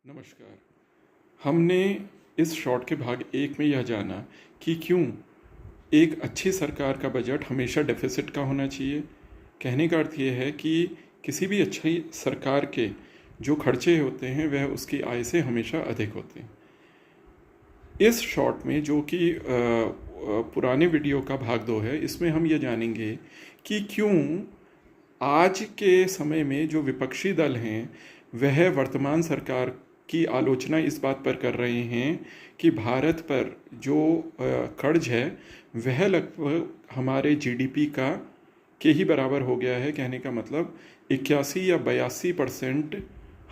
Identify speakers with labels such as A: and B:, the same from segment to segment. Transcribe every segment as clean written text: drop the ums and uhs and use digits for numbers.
A: नमस्कार। हमने इस शॉर्ट के भाग एक में यह जाना कि क्यों एक अच्छी सरकार का बजट हमेशा डेफिसिट का होना चाहिए। कहने का अर्थ ये है कि किसी भी अच्छी सरकार के जो खर्चे होते हैं वह उसकी आय से हमेशा अधिक होते हैं। इस शॉर्ट में जो कि पुराने वीडियो का भाग 2 है, इसमें हम ये जानेंगे कि क्यों आज के समय में जो विपक्षी दल हैं वह वर्तमान सरकार की आलोचना इस बात पर कर रहे हैं कि भारत पर जो कर्ज है वह लगभग हमारे जीडीपी के ही बराबर हो गया है। कहने का मतलब 81 या 82%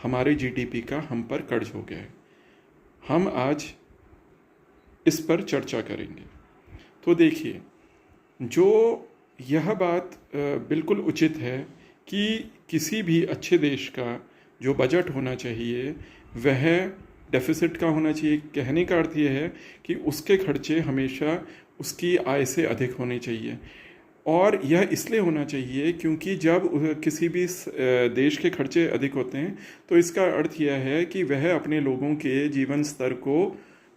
A: हमारे जीडीपी का हम पर कर्ज हो गया है। हम आज इस पर चर्चा करेंगे। तो देखिए, जो यह बात बिल्कुल उचित है कि किसी भी अच्छे देश का जो बजट होना चाहिए वह डेफिसिट का होना चाहिए। कहने का अर्थ यह है कि उसके खर्चे हमेशा उसकी आय से अधिक होने चाहिए। और यह इसलिए होना चाहिए क्योंकि जब किसी भी देश के खर्चे अधिक होते हैं तो इसका अर्थ यह है कि वह अपने लोगों के जीवन स्तर को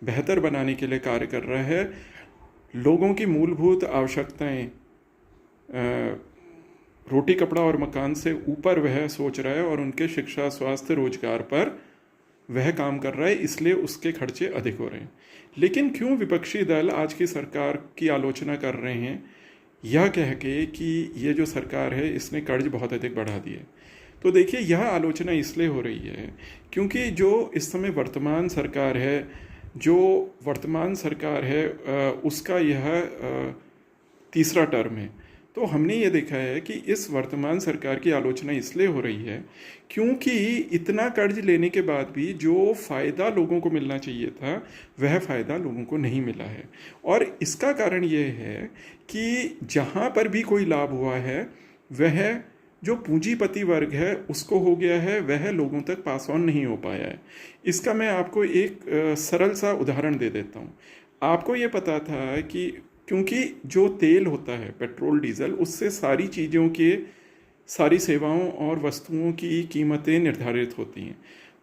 A: बेहतर बनाने के लिए कार्य कर रहा है। लोगों की मूलभूत आवश्यकताएं रोटी कपड़ा और मकान से ऊपर वह सोच रहा है और उनके शिक्षा स्वास्थ्य रोजगार पर वह काम कर रहा है, इसलिए उसके खर्चे अधिक हो रहे हैं। लेकिन क्यों विपक्षी दल आज की सरकार की आलोचना कर रहे हैं यह कह के कि ये जो सरकार है इसने कर्ज बहुत अधिक बढ़ा दिए। तो देखिए, यह आलोचना इसलिए हो रही है क्योंकि जो इस समय वर्तमान सरकार है उसका यह तीसरा टर्म है। तो हमने ये देखा है कि इस वर्तमान सरकार की आलोचना इसलिए हो रही है क्योंकि इतना कर्ज लेने के बाद भी जो फ़ायदा लोगों को मिलना चाहिए था वह फ़ायदा लोगों को नहीं मिला है। और इसका कारण ये है कि जहाँ पर भी कोई लाभ हुआ है वह जो पूंजीपति वर्ग है उसको हो गया है, वह लोगों तक पास ऑन नहीं हो पाया है। इसका मैं आपको एक सरल सा उदाहरण दे देता हूँ। आपको ये पता था कि क्योंकि जो तेल होता है पेट्रोल डीजल, उससे सारी चीज़ों के सारी सेवाओं और वस्तुओं की कीमतें निर्धारित होती हैं।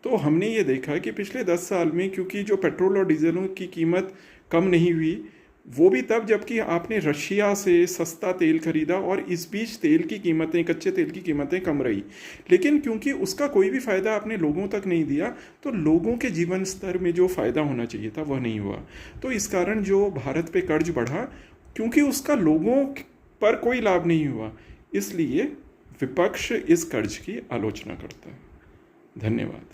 A: तो हमने ये देखा कि पिछले 10 साल में क्योंकि जो पेट्रोल और डीजलों की कीमत कम नहीं हुई, वो भी तब जबकि आपने रशिया से सस्ता तेल खरीदा और इस बीच कच्चे तेल की कीमतें कम रही। लेकिन क्योंकि उसका कोई भी फ़ायदा आपने लोगों तक नहीं दिया तो लोगों के जीवन स्तर में जो फ़ायदा होना चाहिए था वह नहीं हुआ। तो इस कारण जो भारत पे कर्ज बढ़ा क्योंकि उसका लोगों पर कोई लाभ नहीं हुआ, इसलिए विपक्ष इस कर्ज की आलोचना करता है। धन्यवाद।